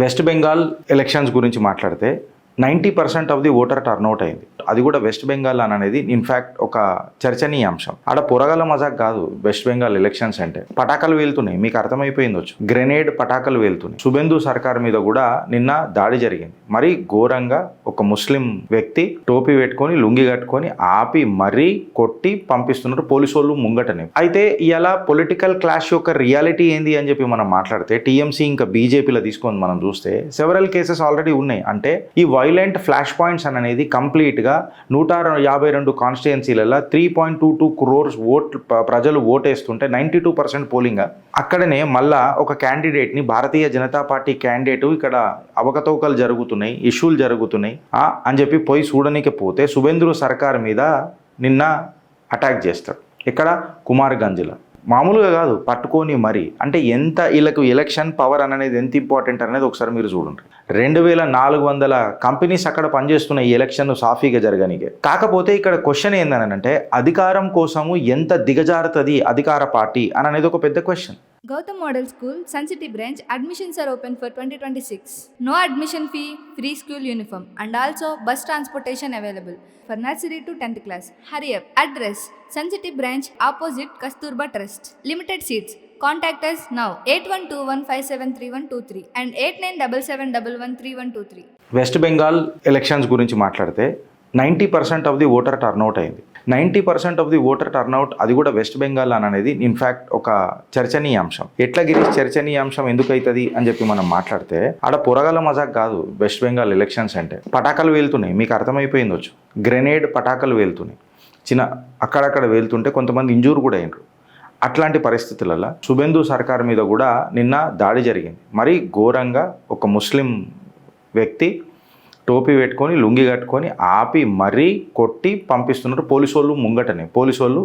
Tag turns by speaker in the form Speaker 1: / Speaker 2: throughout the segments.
Speaker 1: West Bengal elections గురించి మాట్లాడితే 90% of the voter turnout అయింది. అది కూడా వెస్ట్ బెంగాల్ అని అనేది ఇన్ఫ్యాక్ట్ ఒక చర్చనీయాంశం. ఆడ పొరగల మజాక్ కాదు. వెస్ట్ బెంగాల్ ఎలక్షన్స్ అంటే పటాకులు వేలుతున్నాయి, మీకు అర్థమైపోయిందొచ్చు. గ్రెనేడ్ పటాకులు వేలుతున్నాయి. శుభేందు సర్కార్ మీద కూడా నిన్న దాడి జరిగింది. మరి ఘోరంగా ఒక ముస్లిం వ్యక్తి టోపీ పెట్టుకొని లుంగి కట్టుకొని ఆపి మరీ కొట్టి పంపిస్తున్నారు పోలీసు వాళ్ళు ముంగటనే. అయితే ఇలా పొలిటికల్ క్లాష్ యొక్క రియాలిటీ ఏంది అని చెప్పి మనం మాట్లాడితే టీఎంసీ ఇంకా బీజేపీలో తీసుకొని మనం చూస్తే సెవరల్ కేసెస్ ఆల్రెడీ ఉన్నాయి. అంటే ఈ వైలెంట్ ఫ్లాష్ పాయింట్స్ అనేది కంప్లీట్గా 152 కాన్స్టిట్యుయెన్సీలలో 3.22 crores ప్రజలు ఓటేస్తుంటే 92% పోలింగ్. అక్కడనే మళ్ళా ఒక క్యాండిడేట్ని భారతీయ జనతా పార్టీ క్యాండిడేట్ ఇక్కడ అవకతవకలు జరుగుతున్నాయి, ఇష్యూలు జరుగుతున్నాయి అని చెప్పి పోయి చూడడానికి పోతే శుభేందు సర్కార్ మీద నిన్న అటాక్ చేస్తాడు. ఇక్కడ కుమార్గంజ్లో మామూలుగా కాదు, పట్టుకొని మరి. అంటే ఎంత వీళ్ళకు ఎలక్షన్ పవర్ అనేది ఎంత ఇంపార్టెంట్ అనేది ఒకసారి మీరు చూడండి. 2400 కంపెనీస్ అక్కడ పనిచేస్తున్న ఈ ఎలక్షన్ సాఫీగా జరగనికే. కాకపోతే ఇక్కడ క్వశ్చన్ ఏందనంటే అధికారం కోసము ఎంత దిగజారుతుంది అధికార పార్టీ అని అనేది ఒక పెద్ద question.
Speaker 2: Gautam Model School, Sun City branch, admissions are open for 2026. No admission fee, free school uniform and also bus transportation available for nursery to 10th class. Hurry up. Address, Sun City branch opposite Kasturba Trust. Limited seats. Contact us now 8121573123 and 8977113123.
Speaker 1: West Bengal elections గురించి మాట్లాడితే 90% of the voter turnout అయింది. 90% of the voter turnout అది కూడా west Bengal అని అనేది in fact ఒక చర్చనీయాంశం. ఎట్లా గిరీష్ చర్చనీయాంశం ఎందుకు అవుతుంది అని చెప్పి మనం మాట్లాడితే ఆడ పొరగల మజాక్ కాదు. వెస్ట్ బెంగాల్ ఎలక్షన్స్ అంటే పటాకులు వేలుతున్నాయి, మీకు అర్థమైపోయిందొచ్చు. గ్రెనేడ్ పటాకులు వేలుతున్నాయి. అక్కడక్కడ వేలుతుంటే కొంతమంది ఇంజూర్ కూడా అయినరు. అట్లాంటి పరిస్థితులలో శుభేందు సర్కార్ మీద కూడా నిన్న దాడి జరిగింది. మరి ఘోరంగా ఒక ముస్లిం వ్యక్తి టోపీ పెట్టుకొని లుంగి కట్టుకొని ఆపి మరీ కొట్టి పంపిస్తున్నారు పోలీసు వాళ్ళు ముంగటనే. పోలీసు వాళ్ళు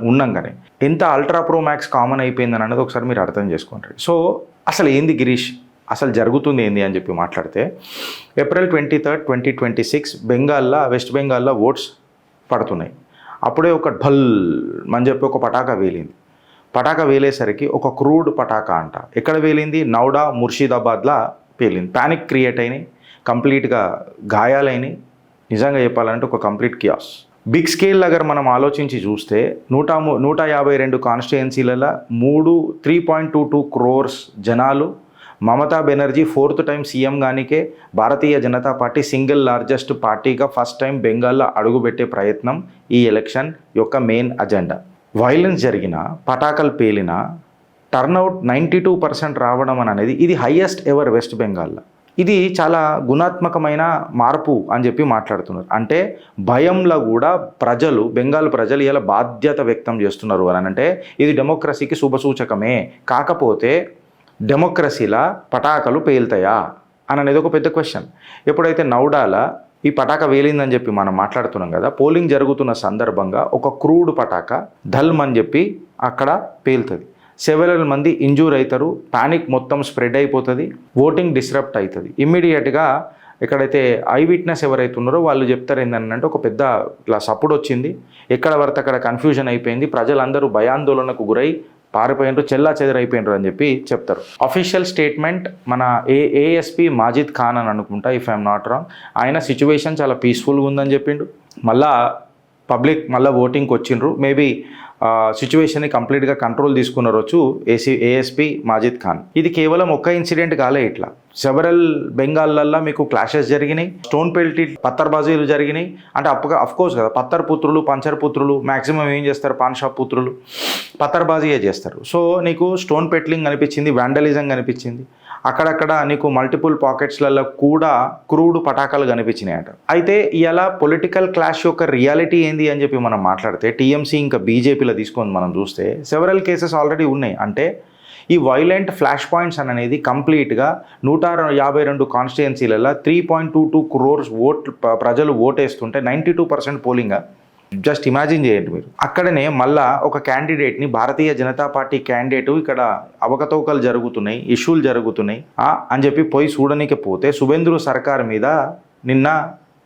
Speaker 1: ఉన్నంగానే ఎంత అల్ట్రా ప్రో మ్యాక్స్ కామన్ అయిపోయిందని అనేది ఒకసారి మీరు అర్థం చేసుకుంటారు. సో అసలు ఏంది గిరీష్, అసలు జరుగుతుంది ఏంది అని చెప్పి మాట్లాడితే April 23, 2026 వెస్ట్ బెంగాల్లో ఓట్స్ పడుతున్నాయి. అప్పుడే ఒక ఢల్ అని చెప్పి ఒక పటాకా వేలింది. పటాకా వేలేసరికి ఒక క్రూడ్ పటాకా అంట. ఎక్కడ వేలింది? నౌడా, ముర్షిదాబాద్లా పేలింది. ప్యానిక్ క్రియేట్ అయినాయి, కంప్లీట్గా గాయాలైనవి. నిజంగా చెప్పాలంటే ఒక కంప్లీట్ కియాస్. బిగ్ స్కేల్ దగ్గర మనం ఆలోచించి చూస్తే 152 కాన్స్టిట్యుయెన్సీలలో 3.22 crores జనాలు Mamata Banerjee 4th time CM గానికే Bharatiya Janata party single largest పార్టీగా ఫస్ట్ టైం బెంగాల్లో అడుగుపెట్టే ప్రయత్నం ఈ ఎలక్షన్ యొక్క మెయిన్ అజెండా. వైలెన్స్ జరిగిన, పటాకలు పేలిన, టర్న్అవుట్ 92% రావడం అనేది ఇది హైయెస్ట్ ఎవర్ వెస్ట్ బెంగాల్లో. ఇది చాలా గుణాత్మకమైన మార్పు అని చెప్పి మాట్లాడుతున్నారు. అంటే భయంలో కూడా బెంగాల్ ప్రజలు ఇలా బాధ్యత వ్యక్తం చేస్తున్నారు అని అంటే ఇది డెమోక్రసీకి శుభసూచకమే. కాకపోతే డెమోక్రసీలా పటాకలు పేలుతాయా అని అనేది ఒక పెద్ద క్వశ్చన్. ఎప్పుడైతే నౌడాల ఈ పటాక వేలిందని చెప్పి మనం మాట్లాడుతున్నాం కదా, పోలింగ్ జరుగుతున్న సందర్భంగా ఒక క్రూడ్ పటాక ధల్మ్ అని చెప్పి అక్కడ పేలుతుంది. సెవెరల్ మంది ఇంజూర్ అవుతారు, పానిక్ మొత్తం స్ప్రెడ్ అయిపోతుంది, ఓటింగ్ డిస్రప్ట్ అవుతుంది. ఇమ్మీడియట్గా ఎక్కడైతే ఐ విట్నెస్ ఎవరైతే ఉన్నారో వాళ్ళు చెప్తారు ఏంటంటే ఒక పెద్ద ఇలా సప్పుడు వచ్చింది, ఎక్కడ పడితే అక్కడ కన్ఫ్యూజన్ అయిపోయింది, ప్రజలందరూ భయాందోళనకు గురై పారిపోయినరు, చెల్లా చెదరైపోయినరు అని చెప్పి చెప్తారు. అఫీషియల్ స్టేట్మెంట్ మన ఏఎస్పీ మాజిద్ ఖాన్ అని అనుకుంటా, ఇఫ్ ఐఎమ్ నాట్ రాంగ్, ఆయన సిచ్యువేషన్ చాలా పీస్ఫుల్గా ఉందని చెప్పిండు. పబ్లిక్ మళ్ళీ ఓటింగ్కి వచ్చిండ్రు. మేబీ సిచ్యువేషన్ని కంప్లీట్గా కంట్రోల్ తీసుకున్నారు ఏఎస్పీ మాజిద్ ఖాన్. ఇది కేవలం ఒక్క ఇన్సిడెంట్ కాలే, ఇట్లా సెవరల్ బెంగాల్లో మీకు క్లాషెస్ జరిగినాయి, స్టోన్ పెల్టీ పత్తర్బాజీలు జరిగినాయి. అంటే అఫ్కోర్స్ కదా, పత్తర్ పుత్రులు, పంచర్ పుత్రులు మ్యాక్సిమం ఏం చేస్తారు, పాన్ షాప్ పుత్రులు పత్తర్బాజీయే చేస్తారు. సో నీకు స్టోన్ పెట్లింగ్ కనిపించింది, వ్యాండలిజం కనిపించింది, అక్కడక్కడ నీకు మల్టిపుల్ పాకెట్స్లలో కూడా క్రూడ్ పటాకాలు కనిపించినాయట. అయితే ఇలా పొలిటికల్ క్లాష్ యొక్క రియాలిటీ ఏంది అని చెప్పి మనం మాట్లాడితే టీఎంసీ ఇంకా బీజేపీలో తీసుకొని మనం చూస్తే సెవరల్ కేసెస్ ఆల్రెడీ ఉన్నాయి. అంటే ఈ వైలెంట్ ఫ్లాష్ పాయింట్స్ అనేది కంప్లీట్గా 152 కాన్స్టిట్యుయెన్సీలలో 3.22 crores ప్రజలు ఓటేస్తుంటే 92% పోలింగ్. జస్ట్ ఇమాజిన్ చేయండి మీరు. అక్కడనే మళ్ళా ఒక క్యాండిడేట్ని భారతీయ జనతా పార్టీ క్యాండిడేట్ ఇక్కడ అవకతవకలు జరుగుతున్నాయి, ఇష్యూలు జరుగుతున్నాయి అని చెప్పి పోయి చూడడానికి పోతే శుభేందు సర్కార్ మీద నిన్న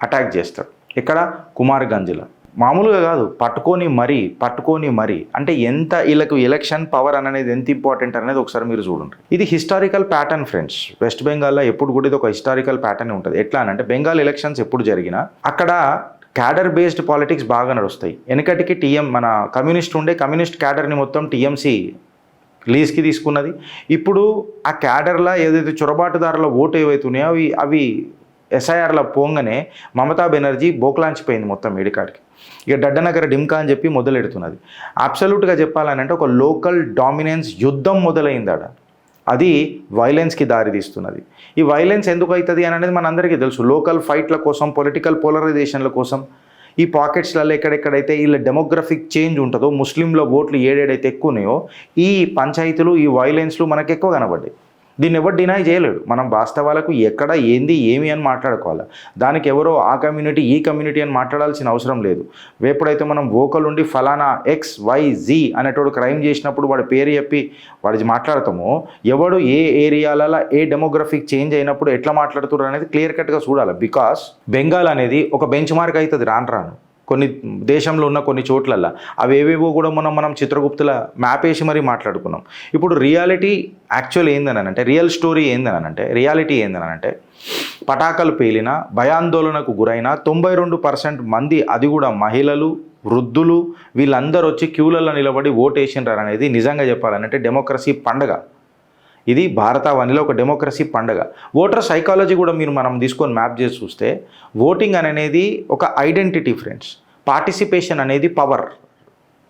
Speaker 1: అటాక్ చేస్తాడు. ఇక్కడ కుమార్గంజ్లో మామూలుగా కాదు, పట్టుకొని మరీ అంటే ఎంత వీళ్ళకు ఎలక్షన్ పవర్ అనేది ఎంత ఇంపార్టెంట్ అనేది ఒకసారి మీరు చూడండి. ఇది హిస్టారికల్ ప్యాటర్న్ ఫ్రెండ్స్. వెస్ట్ బెంగాల్లో ఎప్పుడు కూడా ఇది ఒక హిస్టారికల్ ప్యాటర్న్ ఉంటుంది. ఎట్లా అంటే బెంగాల్ ఎలక్షన్స్ ఎప్పుడు జరిగినా అక్కడ క్యాడర్ బేస్డ్ పాలిటిక్స్ బాగా నడుస్తాయి. వెనకటికి మన కమ్యూనిస్ట్ క్యాడర్ని మొత్తం టీఎంసీ లీజ్కి తీసుకున్నది. ఇప్పుడు ఆ క్యాడర్లో ఏదైతే చొరబాటుదారుల ఓటు ఏవైతున్నాయో అవి ఎస్ఐఆర్లో పోగానే మమతా బెనర్జీ బోక్లాంచిపోయింది మొత్తం ఏడికాడికి. ఇక డడ్డనగర డిమ్కా అని చెప్పి మొదలెడుతున్నది. అబ్సల్యూట్గా చెప్పాలనంటే ఒక లోకల్ డామినెన్స్ యుద్ధం మొదలైంది ఆడ. అది వైలెన్స్కి దారితీస్తున్నది. ఈ వైలెన్స్ ఎందుకు అవుతుంది అని అనేది మనందరికీ తెలుసు. లోకల్ ఫైట్ల కోసం, పొలిటికల్ పోలరైజేషన్ల కోసం, ఈ పాకెట్స్లలో ఎక్కడెక్కడైతే వీళ్ళ డెమోగ్రఫిక్ చేంజ్ ఉంటుందో, ముస్లింల ఓట్లు ఏడేడైతే ఎక్కువ ఉన్నాయో ఈ పంచాయతీలు, ఈ వైలెన్స్లు మనకు ఎక్కువ కనబడ్డాయి. దీన్ని ఎవరు డినై చేయలేడు. మనం వాస్తవాలకు ఎక్కడ ఏంది ఏమి అని మాట్లాడుకోవాలి. దానికి ఎవరో ఆ కమ్యూనిటీ ఈ కమ్యూనిటీ అని మాట్లాడాల్సిన అవసరం లేదు. ఎప్పుడైతే మనం వోకల్ ఉండి ఫలానా XYZ అనేటోడు క్రైమ్ చేసినప్పుడు వాడి పేరు చెప్పి వాడి మాట్లాడతామో, ఎవడు ఏ ఏరియాలలో ఏ డెమోగ్రఫిక్ చేంజ్ అయినప్పుడు ఎట్లా మాట్లాడుతున్నారు అనేది క్లియర్ కట్గా చూడాలి. బికాస్ బెంగాల్ అనేది ఒక బెంచ్ మార్క్ అవుతుంది రాను కొన్ని దేశంలో ఉన్న కొన్ని చోట్లల్లో. అవి ఏవేవో కూడా మనం చిత్రగుప్తుల మ్యాప్ వేసి మరీ మాట్లాడుకున్నాం. ఇప్పుడు రియాలిటీ యాక్చువల్ ఏందనంటే, రియాలిటీ ఏందనంటే పటాకులు పేలిన, భయాందోళనకు గురైన 92% మంది, అది కూడా మహిళలు, వృద్ధులు, వీళ్ళందరూ వచ్చి క్యూలలో నిలబడి ఓటేసినారు అనేది నిజంగా చెప్పాలంటే డెమోక్రసీ పండగ. ఇది భారతావనిలో ఒక డెమోక్రసీ పండగ. ఓటర్ సైకాలజీ కూడా మనం తీసుకొని మ్యాప్ చేసి చూస్తే ఓటింగ్ అనేది ఒక ఐడెంటిటీ ఫ్రెండ్స్. పార్టిసిపేషన్ అనేది పవర్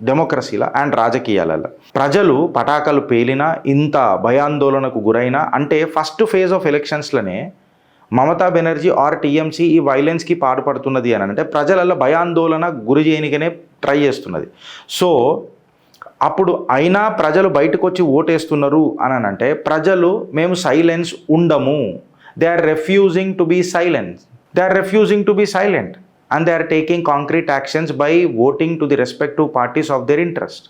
Speaker 1: డెమోక్రసీలో అండ్ రాజకీయాలలో. ప్రజలు పటాకులు పేలినా, ఇంత భయాందోళనకు గురైనా అంటే ఫస్ట్ ఫేజ్ ఆఫ్ ఎలక్షన్స్లోనే మమతా బెనర్జీ ఆర్ టీఎంసీ ఈ వైలెన్స్కి పాటుపడుతున్నది అని అంటే ప్రజలలో భయాందోళన గురి చేయనికనే ట్రై చేస్తున్నది. సో అప్పుడు అయినా ప్రజలు బయటకు వచ్చి ఓటేస్తున్నారు అని అంటే ప్రజలు మేము సైలెన్స్ ఉండము, they are refusing to be silent and they are taking concrete actions by voting to the respective parties of their interest.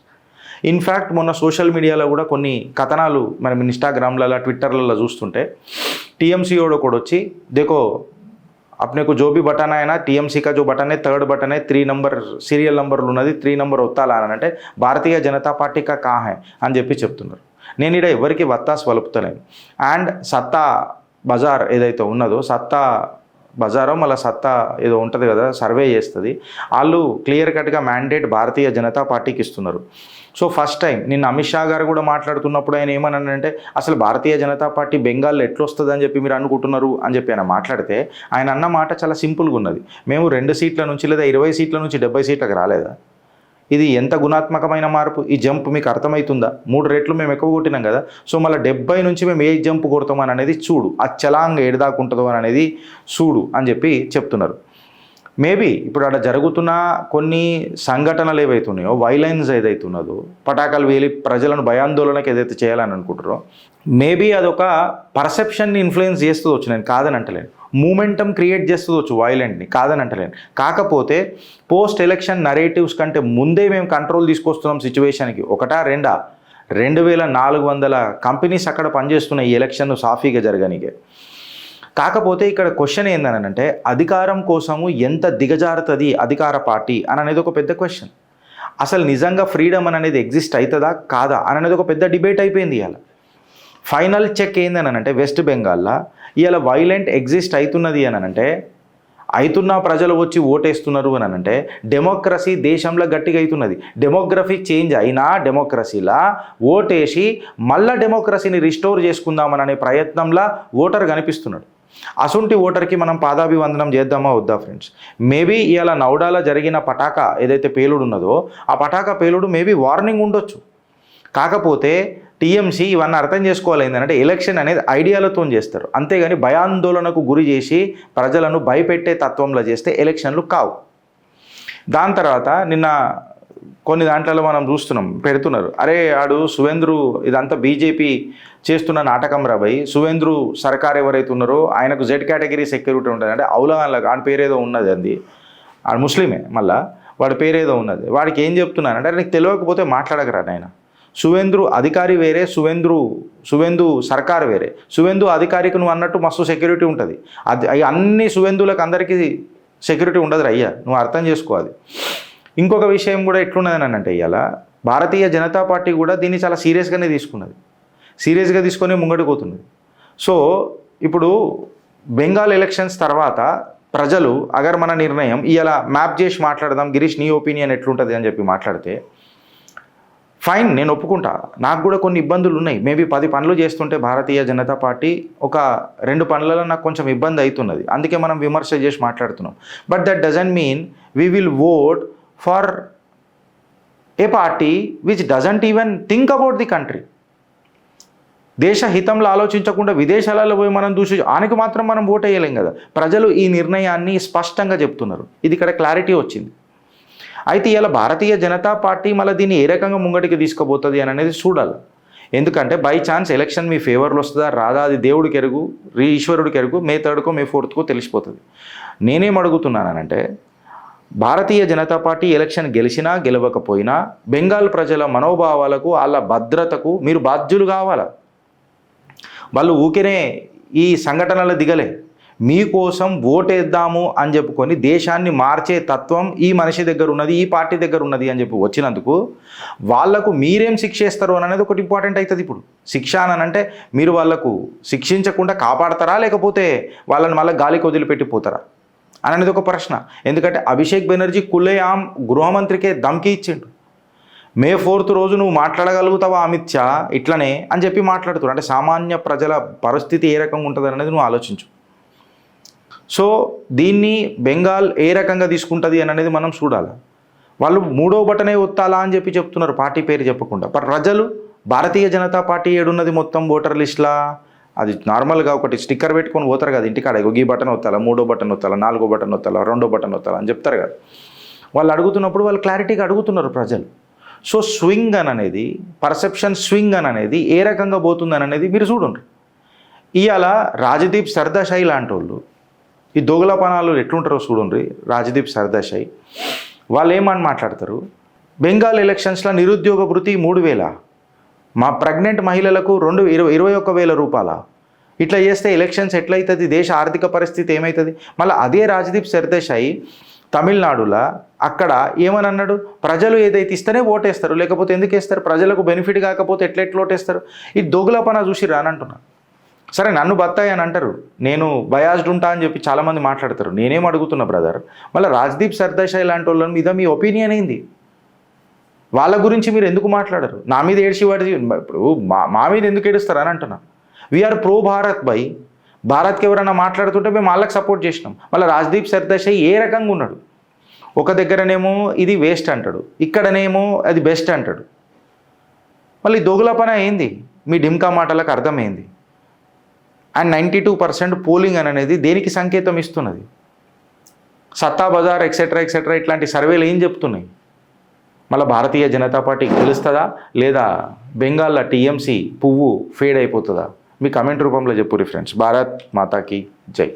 Speaker 1: In fact మొన్న సోషల్ మీడియాలో కూడా కొన్ని కథనాలు మనం ఇన్స్టాగ్రామ్లలో, ట్విట్టర్లలో చూస్తుంటే టీఎంసీ కూడా వచ్చి देखो अपने को जो भी बटन है ना, टीएमसी का जो बटन है, 3rd बटन है, 3 नंबर సీరియల్ నంబర్లు ఉన్నది, 3 నంబర్ ఒత్తాలా అని అంటే భారతీయ జనతా పార్టీ కా కా హై అని చెప్పి చెప్తున్నారు. నేను ఇక్కడ ఎవరికి వత్తాసు వలుపుతలేను. అండ్ సత్తా బజార్ ఏదైతే ఉన్నదో, సత్తా బజారో మళ్ళీ సత్తా ఏదో ఉంటుంది కదా, సర్వే చేస్తుంది, వాళ్ళు క్లియర్ కట్గా మ్యాండేట్ భారతీయ జనతా పార్టీకి ఇస్తున్నారు. సో ఫస్ట్ టైం నిన్న అమిత్ షా గారు కూడా మాట్లాడుతున్నప్పుడు ఆయన ఏమన్నానంటే అసలు భారతీయ జనతా పార్టీ బెంగాల్లో ఎట్లా వస్తుంది అని చెప్పి మీరు అనుకుంటున్నారు అని చెప్పి ఆయన మాట్లాడితే ఆయన అన్న మాట చాలా సింపుల్గా ఉన్నది. మేము 2 సీట్ల నుంచి లేదా 20 సీట్ల నుంచి 70 సీట్లకు రాలేదా? ఇది ఎంత గుణాత్మకమైన మార్పు. ఈ జంప్ మీకు అర్థమవుతుందా? 3 రెట్లు మేము ఎక్కువ కొట్టినాం కదా, సో మళ్ళీ 70 నుంచి మేము ఏ జంప్ కొడతామని అనేది చూడు, ఆ చలాంగ్ ఏడదాకుంటుందో అని అనేది చూడు అని చెప్పి చెప్తున్నారు. మేబీ ఇప్పుడు అక్కడ జరుగుతున్న కొన్ని సంఘటనలు ఏవైతున్నాయో, వైలెన్స్ ఏదైతున్నదో, పటాకాలు వేలి ప్రజలను భయాందోళనకి ఏదైతే చేయాలని అనుకుంటారో, మేబీ అదొక పర్సెప్షన్ని ఇన్ఫ్లుయెన్స్ చేస్తుందొచ్చు, నేను కాదని అంటలేను. మూమెంటం క్రియేట్ చేస్తుందొచ్చు వైలెంట్ని, కాదని అంటలేను. కాకపోతే పోస్ట్ ఎలక్షన్ నరేటివ్స్ కంటే ముందే మేము కంట్రోల్ తీసుకొస్తున్నాం సిచ్యువేషన్కి. 2400 కంపెనీస్ అక్కడ పనిచేస్తున్నాయి ఈ ఎలక్షన్ సాఫీగా జరగనికే. కాకపోతే ఇక్కడ క్వశ్చన్ ఏందనంటే అధికారం కోసము ఎంత దిగజారుతుంది అధికార పార్టీ అని అనేది ఒక పెద్ద క్వశ్చన్. అసలు నిజంగా ఫ్రీడమ్ అనేది ఎగ్జిస్ట్ అవుతుందా కాదా అని అనేది ఒక పెద్ద డిబేట్ అయిపోయింది. ఇవాళ ఫైనల్ చెక్ ఏందనంటే వెస్ట్ బెంగాల్లో ఇవాళ వైలెంట్ ఎగ్జిస్ట్ అవుతున్నది అని అంటే, అవుతున్న ప్రజలు వచ్చి ఓటేస్తున్నారు అని అంటే డెమోక్రసీ దేశంలో గట్టిగా అవుతున్నది. డెమోగ్రఫిక్ చేంజ్ అయినా డెమోక్రసీలా ఓటేసి మళ్ళీ డెమోక్రసీని రిస్టోర్ చేసుకుందామనే ప్రయత్నంలో ఓటర్ కనిపిస్తున్నాడు. అసుంటి ఓటర్కి మనం పాదాభివందనం చేద్దామా వద్దా ఫ్రెండ్స్? మేబీ ఇవాళ నౌడాలో జరిగిన పటాకా ఏదైతే పేలుడు ఉన్నదో ఆ పటాకా పేలుడు మేబీ వార్నింగ్ ఉండొచ్చు. కాకపోతే టీఎంసీ ఇవన్నీ అర్థం చేసుకోవాలి ఏంటంటే ఎలక్షన్ అనేది ఐడియాలతో చేస్తారు, అంతేగాని భయాందోళనకు గురి చేసి ప్రజలను భయపెట్టే తత్వంలో చేస్తే ఎలక్షన్లు కావు. దాని తర్వాత నిన్న కొన్ని దాంట్లలో మనం చూస్తున్నాం పెడుతున్నారు, అరే ఆడు సువేంద్రు ఇదంతా బీజేపీ చేస్తున్న నాటకం రాబోయి, సువేంద్రు సర్కార్ ఎవరైతే ఉన్నారో ఆయనకు Z కేటగిరీ సెక్యూరిటీ ఉంటుంది అంటే అవులగాన్లకు ఆడి పేరేదో ఉన్నది, అది ఆడు ముస్లిమే, మళ్ళీ వాడి పేరేదో ఉన్నది. వాడికి ఏం చెప్తున్నానంటే నీకు తెలియకపోతే మాట్లాడకరా నాయన, సువేంద్రు అధికారి వేరే, సువేందు సర్కార్ వేరే. సువేందు అధికారికి నువ్వు అన్నట్టు మస్తు సెక్యూరిటీ ఉంటుంది, అది అన్ని సువేందులకు అందరికీ సెక్యూరిటీ ఉండదు అయ్యా, నువ్వు అర్థం చేసుకోవాలి. ఇంకొక విషయం కూడా ఎట్లున్నదని అంటే ఇవాళ భారతీయ జనతా పార్టీ కూడా దీన్ని చాలా సీరియస్గానే తీసుకున్నది, సీరియస్గా తీసుకొని ముంగడికి పోతున్నది. సో ఇప్పుడు బెంగాల్ ఎలక్షన్స్ తర్వాత ప్రజలు అగర్ మన నిర్ణయం ఇలా మ్యాప్ చేసి మాట్లాడదాం, గిరీష్ నీ ఒపీనియన్ ఎట్లుంటుంది అని చెప్పి మాట్లాడితే ఫైన్, నేను ఒప్పుకుంటా. నాకు కూడా కొన్ని ఇబ్బందులు ఉన్నాయి. మేబీ 10 పనులు చేస్తుంటే భారతీయ జనతా పార్టీ ఒక 2 పనులలో నాకు కొంచెం ఇబ్బంది అవుతున్నది, అందుకే మనం విమర్శ చేసి మాట్లాడుతున్నాం. But that doesn't mean we will vote for a party which doesn't even think about the country. దేశ హితంలో ఆలోచించకుండా విదేశాలలో పోయి మనం ఆనికి మాత్రం మనం ఓట్ వేయలేం కదా. ప్రజలు ఈ నిర్ణయాన్ని స్పష్టంగా చెప్తున్నారు, ఇది ఇక్కడ క్లారిటీ వచ్చింది. అయితే ఇలా భారతీయ జనతా పార్టీ మళ్ళీ దీన్ని ఏ రకంగా ముంగటికి తీసుకుపోతుంది అని అనేది చూడాలి. ఎందుకంటే బై ఛాన్స్ ఎలక్షన్ మీ ఫేవర్లో వస్తుందా రాదా అది దేవుడికి ఎరుగు, ఈశ్వరుడికి ఎరుగు. May 3 May 4 తెలిసిపోతుంది. నేనేం అడుగుతున్నానంటే భారతీయ జనతా పార్టీ ఎలక్షన్ గెలిచినా గెలవకపోయినా బెంగాల్ ప్రజల మనోభావాలకు వాళ్ళ భద్రతకు మీరు బాధ్యులు కావాలా. వాళ్ళు ఊరికే ఈ సంఘటనలు దిగలే, మీకోసం ఓటేద్దాము అని చెప్పుకొని దేశాన్ని మార్చే తత్వం ఈ మనిషి దగ్గర ఉన్నది, ఈ పార్టీ దగ్గర ఉన్నది అని చెప్పి వచ్చినందుకు వాళ్లకు మీరేం శిక్ష ఇస్తారు అని అనేది ఒకటి ఇంపార్టెంట్ అవుతుంది. ఇప్పుడు శిక్ష అని అంటే మీరు వాళ్లకు శిక్షించకుండా కాపాడతారా లేకపోతే వాళ్ళని మళ్ళీ గాలికి వదిలిపెట్టిపోతారా అనేది ఒక ప్రశ్న. ఎందుకంటే అభిషేక్ బెనర్జీ కులేఆమ్ గృహమంత్రికే ధమ్కి ఇచ్చిండు. May 4 రోజు నువ్వు మాట్లాడగలుగుతావా అమిత్ షా ఇట్లనే అని చెప్పి మాట్లాడుతున్నాడు. అంటే సామాన్య ప్రజల పరిస్థితి ఏ రకంగా ఉంటుంది అనేది నువ్వు ఆలోచించు. సో దీన్ని బెంగాల్ ఏ రకంగా తీసుకుంటుంది అని అనేది మనం చూడాలి. వాళ్ళు 3వ బటనే ఒత్తాలా అని చెప్పి చెప్తున్నారు పార్టీ పేరు చెప్పకుండా. ప్రజలు భారతీయ జనతా పార్టీ ఏడున్నది మొత్తం ఓటర్ లిస్టులా, అది నార్మల్గా ఒకటి స్టిక్కర్ పెట్టుకొని పోతారు కదా ఇంటికాడ, ఈ బటన్ ఒత్తాలా, 3వ బటన్ ఒత్తాలా, 4వ బటన్ ఒత్తాలా, 2వ బటన్ ఒత్తాలా అని చెప్తారు కదా. వాళ్ళు అడుగుతున్నప్పుడు వాళ్ళు క్లారిటీగా అడుగుతున్నారు ప్రజలు. సో స్వింగ్ అని అనేది, పర్సెప్షన్ స్వింగ్ అని అనేది ఏ రకంగా పోతుందని అనేది మీరు చూడండి. ఇవాళ రాజదీప్ సర్దాషాయి లాంటి వాళ్ళు ఈ దొంగలపనాలు ఎట్లుంటారో చూడండి. రాజదీప్ సర్దాషాయి వాళ్ళు ఏమని మాట్లాడతారు, బెంగాల్ ఎలక్షన్స్లో నిరుద్యోగ భృతి 3,000, మా ప్రెగ్నెంట్ మహిళలకు 21,000 రూపాయల, ఇట్లా చేస్తే ఎలక్షన్స్ ఎట్లయితుంది, దేశ ఆర్థిక పరిస్థితి ఏమవుతుంది. మళ్ళీ అదే రాజదీప్ సర్దేశాయి తమిళనాడులో అక్కడ ఏమని అన్నాడు, ప్రజలు ఏదైతే ఇస్తేనే ఓటేస్తారు, లేకపోతే ఎందుకు వేస్తారు, ప్రజలకు బెనిఫిట్ కాకపోతే ఎట్లా ఓటేస్తారు. ఈ దొంగలపన చూసి రానంటున్నా. సరే నన్ను బత్తాయి అని అంటారు, నేను బయాస్డ్ ఉంటా అని చెప్పి చాలామంది మాట్లాడతారు. నేనేం అడుగుతున్నా బ్రదర్, మళ్ళీ రాజ్దీప్ సర్దేశాయ్ లాంటి వాళ్ళ మీద మీ ఒపీనియన్ ఏంది, వాళ్ళ గురించి మీరు ఎందుకు మాట్లాడరు. నా మీద ఏడ్చివాడి ఇప్పుడు మా మీద ఎందుకు ఏడుస్తారు అని అంటున్నా. వీఆర్ ప్రో భారత్ బై, భారత్కి ఎవరైనా మాట్లాడుతుంటే మేము వాళ్ళకి సపోర్ట్ చేసినాం. మళ్ళీ రాజ్దీప్ సర్దేశాయ్ ఏ రకంగా ఉన్నాడు, ఒక దగ్గరనేమో ఇది వేస్ట్ అంటాడు, ఇక్కడనేమో అది బెస్ట్ అంటాడు. మళ్ళీ దొంగలపన ఏంది, మీ డిమ్కా మాటలకు అర్థమైంది. అండ్ 92% పోలింగ్ అనేది దేనికి సంకేతం ఇస్తున్నది, సత్తా బజార్ ఎక్సెట్రా ఎక్సెట్రా ఇట్లాంటి సర్వేలు ఏం చెప్తున్నాయి. మళ్ళీ భారతీయ జనతా పార్టీ గెలుస్తుందా లేదా బెంగాల్లో టీఎంసీ పువ్వు ఫేడ్ అయిపోతుందా, మీ కమెంట్ రూపంలో చెప్పు ఫ్రెండ్స్. భారత్ మాతాకి జై.